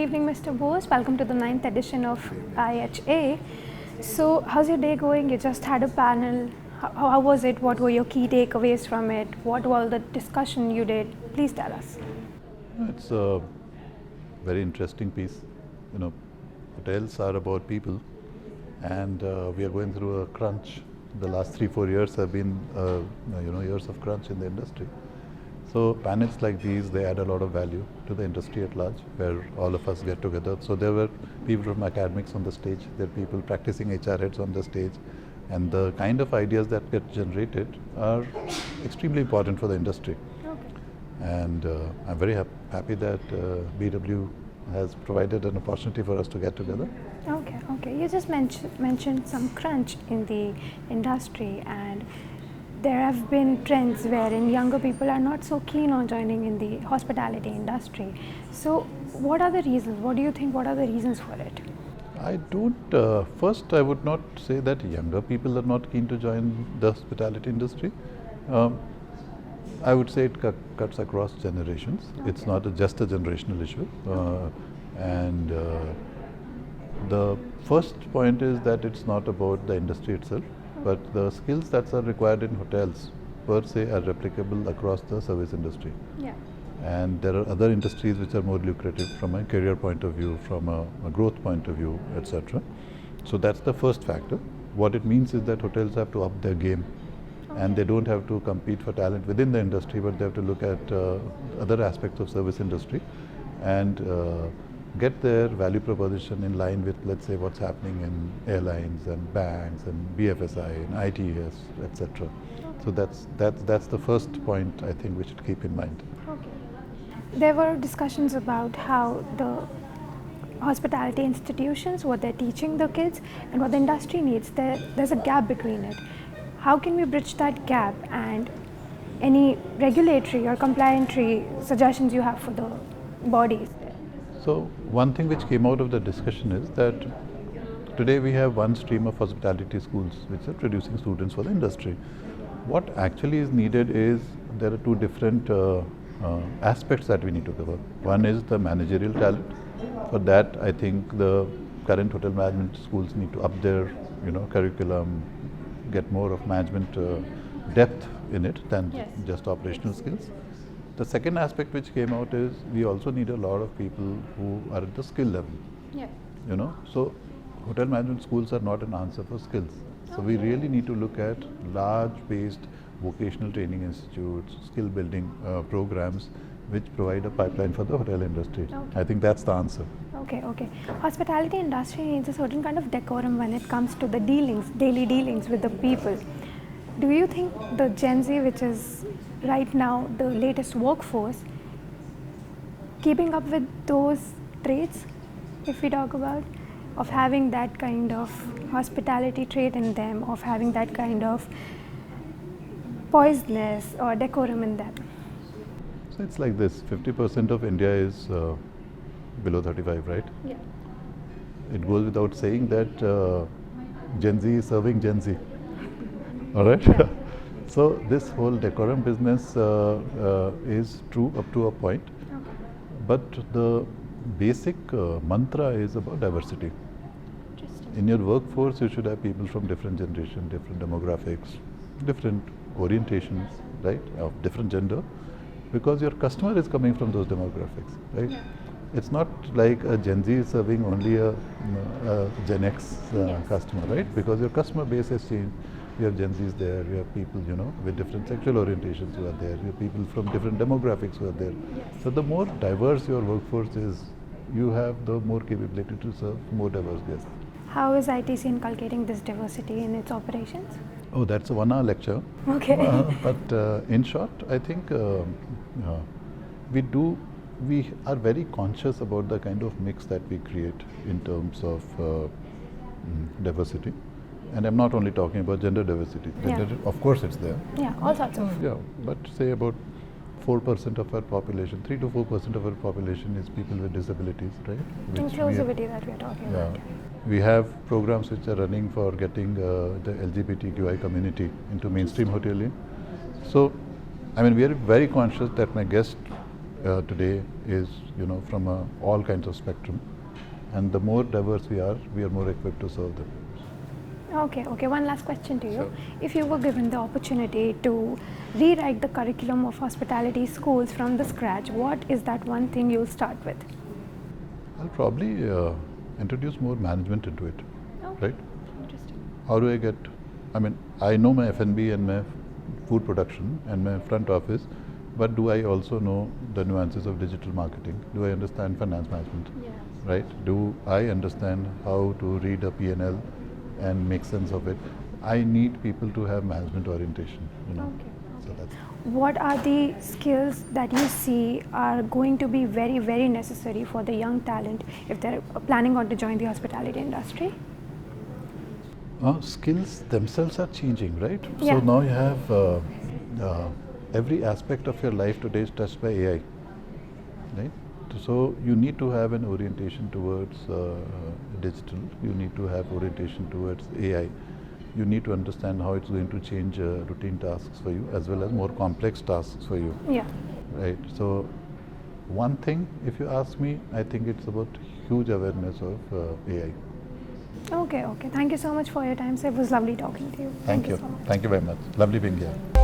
evening, Mr. Bose. Welcome to the 9th edition of IHA. So, how's your day going? You just had a panel. How was it? What were your key takeaways from it? What was the discussion you did? Please tell us. It's a very interesting piece. Hotels are about people, and we are going through a crunch. The last 3-4 years have been, years of crunch in the industry. So panels like these, they add a lot of value to the industry at large, where all of us get together. So there were people from academics on the stage, there are people practicing HR heads on the stage, and the kind of ideas that get generated are extremely important for the industry. Okay. And I'm very happy that BHW has provided an opportunity for us to get together. Okay. You just mentioned some crunch in the industry, and there have been trends wherein younger people are not so keen on joining in the hospitality industry. So what are the reasons? What do you think? What are the reasons for it? I don't, first I would not say that younger people are not keen to join the hospitality industry. I would say it cuts across generations. Okay. It's not just a generational issue. And the first point is that it's not about the industry itself, but the skills that are required in hotels per se are replicable across the service industry. Yeah. And there are other industries which are more lucrative from a career point of view, from a growth point of view, etc. So that's the first factor. What it means is that hotels have to up their game. Okay. And they don't have to compete for talent within the industry, but they have to look at other aspects of service industry and get their value proposition in line with, let's say, what's happening in airlines and banks and BFSI and ITS, etc. Okay. So that's the first point I think we should keep in mind. Okay. There were discussions about how the hospitality institutions, what they're teaching the kids and what the industry needs, there's a gap between it. How can we bridge that gap, and any regulatory or compliantary suggestions you have for the bodies? So one thing which came out of the discussion is that today we have one stream of hospitality schools which are producing students for the industry. What actually is needed is there are two different aspects that we need to cover. One is the managerial talent. For that, I think the current hotel management schools need to up their curriculum, get more of management depth in it than just operational skills. The second aspect which came out is we also need a lot of people who are at the skill level. Yeah. So hotel management schools are not an answer for skills. So we really need to look at large-based vocational training institutes, skill building programs which provide a pipeline for the hotel industry. Okay. I think that's the answer. Okay. Hospitality industry needs a certain kind of decorum when it comes to the daily dealings with the people. Do you think the Gen Z, which is right now the latest workforce, keeping up with those traits, if we talk about, of having that kind of hospitality trait in them, of having that kind of poisedness or decorum in them? So it's like this, 50% of India is below 35, right? Yeah. It goes without saying that Gen Z is serving Gen Z. All right? Yeah. So this whole decorum business is true up to a point. Okay. But the basic mantra is about diversity. In your workforce, you should have people from different generations, different demographics, different orientations, right, of different gender, because your customer is coming from those demographics, right? Yeah. It's not like a Gen Z is serving only a Gen X customer, right? Because your customer base has changed. You have Gen Zs there, you have people, with different sexual orientations who are there, you have people from different demographics who are there. Yes. So the more diverse your workforce is, you have the more capability to serve more diverse guests. How is ITC inculcating this diversity in its operations? Oh, that's a 1-hour lecture. Okay. But in short, I think we are very conscious about the kind of mix that we create in terms of diversity. And I'm not only talking about gender diversity. Of course it's there. Yeah, all sorts of. Yeah, but say about 4% of our population, 3 to 4% of our population is people with disabilities, right? Inclusivity that we are talking about. We have programs which are running for getting the LGBTQI community into mainstream hotelier. So, I mean, we are very conscious that my guest today is, from all kinds of spectrum, and the more diverse we are more equipped to serve them. Okay. One last question to you. Sure. If you were given the opportunity to rewrite the curriculum of hospitality schools from the scratch, what is that one thing you'll start with? I'll probably introduce more management into it, right? Interesting. How do I get, I know my F&B and my food production and my front office, but do I also know the nuances of digital marketing? Do I understand finance management? Yes. Right? Do I understand how to read a P&L and make sense of it? I need people to have management orientation, Okay. So that's What are the skills that you see are going to be very, very necessary for the young talent if they're planning on to join the hospitality industry? skills themselves are changing, right? Yeah. So now you have every aspect of your life today is touched by AI, right? So you need to have an orientation towards digital. You need to have orientation towards AI. You need to understand how it's going to change routine tasks for you as well as more complex tasks for you, Yeah. right? So one thing, if you ask me, I think it's about huge awareness of AI. Okay. Thank you so much for your time, sir. It was lovely talking to you. Thank you. So much. Thank you very much. Lovely being here.